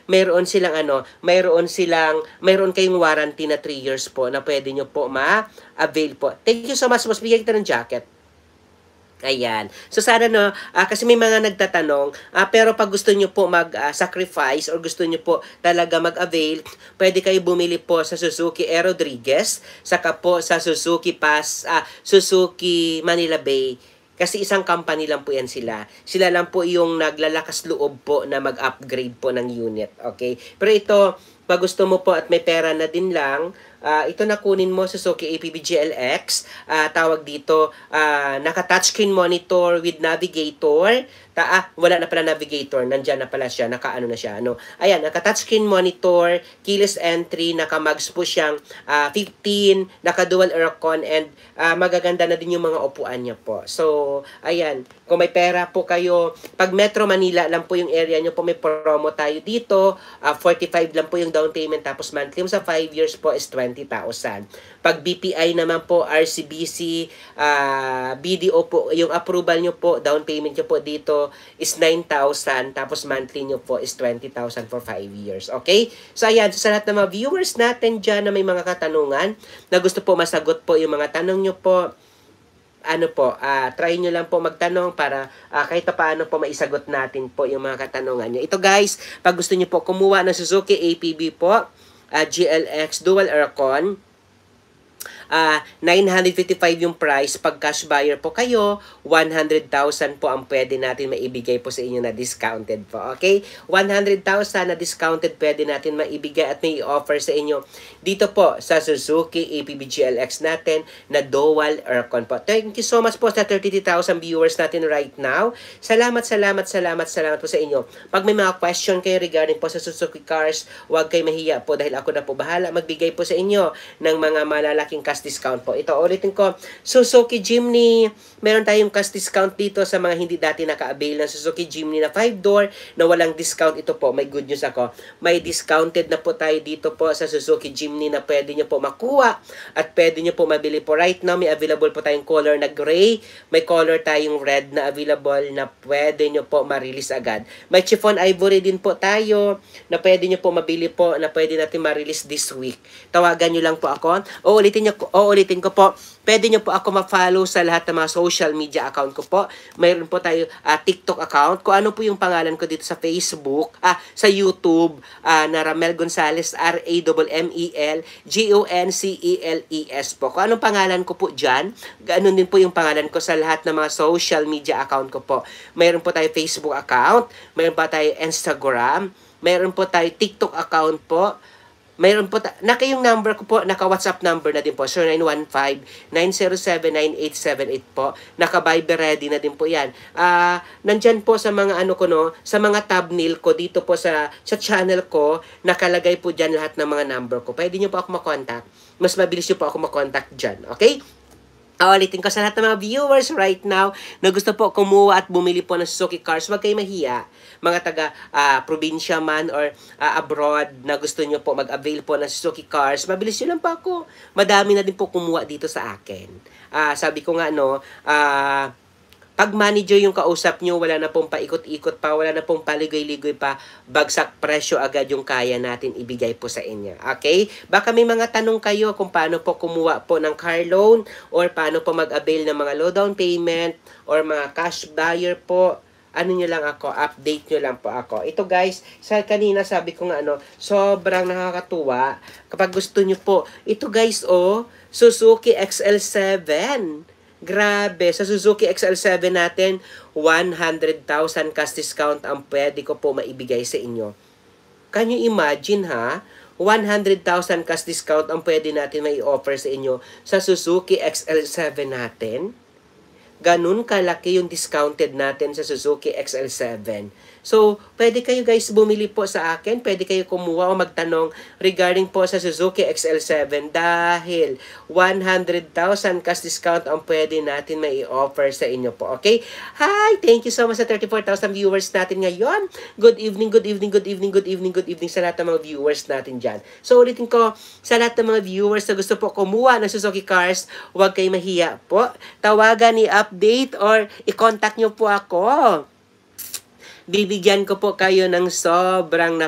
mayroon silang mayroon kayong warranty na 3 years po na pwede nyo po ma-avail po. Thank you so much, boss. Bigyan kita ng jacket. Ayan. So sana kasi may mga nagtatanong, pero pag gusto niyo po mag-sacrifice or gusto niyo po talaga mag-avail, pwede kayo bumili po sa Suzuki E. Rodriguez, saka po sa Suzuki Manila Bay. Kasi isang company lang po yan sila. Sila lang po yung naglalakas loob po na mag-upgrade po ng unit. Okay? Pero ito, pag gusto mo po at may pera na din lang, ito na kunin mo Suzuki APB GLX. Tawag dito, naka-touchscreen monitor with navigator. Wala na pala navigator. Nandyan na pala siya. Naka-ano na siya. Ayan, naka-touchscreen monitor, keyless entry, naka-mags po siyang 15, naka-dual aircon, and magaganda na din yung mga upuan niya po. So, ayan. Kung may pera po kayo, pag Metro Manila lang po yung area nyo po, may promo tayo dito. 45 lang po yung down payment, tapos monthly sa 5 years po is 20,000. Pag BPI naman po, RCBC, BDO po, yung approval nyo po, down payment nyo po dito is 9,000, tapos monthly nyo po is 20,000 for 5 years. Okay? So, ayan. So, sa lahat ng mga viewers natin dyan na may mga katanungan, na gusto po masagot po yung mga tanong nyo po, try nyo lang po magtanong para kahit paano po maisagot natin po yung mga katanungan nyo. Ito guys, pag gusto nyo po kumuha ng Suzuki APB po, GLX Dual Aircon, 955 yung price. Pag cash buyer po kayo, 100,000 po ang pwede natin maibigay po sa inyo na discounted po. Okay? 100,000 na discounted pwede natin maibigay at may offer sa inyo dito po sa Suzuki APB GLX natin na dual aircon po. Thank you so much po sa 33,000 viewers natin right now. Salamat po sa inyo. Pag may mga question kayo regarding po sa Suzuki cars, huwag kayo mahiya po dahil ako na po bahala magbigay po sa inyo ng mga malalaking cash discount po. Ito, ulitin ko, Suzuki Jimny, meron tayong cash discount dito sa mga hindi dati naka-avail ng Suzuki Jimny na 5-door na walang discount. Ito po, may good news ako. May discounted na po tayo dito po sa Suzuki Jimny na pwede nyo po makuha at pwede nyo po mabili po. Right now, may available po tayong color na gray, may color tayong red na available na pwede nyo po ma-release agad. May chiffon ivory din po tayo na pwede nyo po mabili po na pwede natin ma-release this week. Tawagan nyo lang po ako. Uulitin ko po, pwede nyo po ako ma-follow sa lahat ng mga social media account ko po. Mayroon po tayo TikTok account. Kung ano po yung pangalan ko dito sa Facebook, sa YouTube, na Ramel Gonzales, RAMEL GONCELES po. Kung anong pangalan ko po dyan, ganoon din po yung pangalan ko sa lahat ng mga social media account ko po. Mayroon po tayo Facebook account, mayroon pa tayo Instagram, mayroon po tayo TikTok account po. Mayroon po, yung number ko po, naka-WhatsApp number na din po, 0915-907-9878 po. Naka-Viber ready na din po yan. Nandyan po sa mga sa mga thumbnail ko, dito po sa channel ko, nakalagay po dyan lahat ng mga number ko. Pwede nyo po ako makontak. Mas mabilis nyo po ako makontak dyan. Okay? Ulitin ko sa lahat ng mga viewers right now na gusto po kumuha at bumili po ng Suzuki cars, huwag kayo mahiya. Mga taga-probinsya man or abroad na gusto nyo po mag-avail po ng Suzuki cars, mabilis nyo lang po ako. Madami na din po kumuha dito sa akin. Sabi ko nga, pag manager yung kausap nyo, wala na pong paikot-ikot pa, wala na pong paligoy-ligoy pa, bagsak presyo agad yung kaya natin ibigay po sa inyo. Okay? Baka may mga tanong kayo kung paano po kumuha po ng car loan or paano po mag-avail ng mga low down payment or mga cash buyer po. Nyo lang ako, update nyo lang po ako. Ito guys, kanina sabi ko nga sobrang nakakatuwa kapag gusto nyo po. Ito guys, Suzuki XL7. Grabe, sa Suzuki XL7 natin, 100,000 cash discount ang pwede ko po maibigay sa inyo. Can you imagine 100,000 cash discount ang pwede natin mai-offer sa inyo sa Suzuki XL7 natin. Ganun kalaki yung discounted natin sa Suzuki XL7. So, pwede kayo guys bumili po sa akin, pwede kayo kumuha o magtanong regarding po sa Suzuki XL7 dahil 100,000 cash discount ang pwede natin mai-offer sa inyo po. Okay? Hi! Thank you so much sa 34,000 viewers natin ngayon. Good evening sa lahat ng mga viewers natin dyan. So, ulitin ko, sa lahat ng mga viewers na gusto po kumuha ng Suzuki cars, huwag kayo mahiya po. Tawagan, i-update or i-contact nyo po ako. bibigyan ko po kayo ng sobrang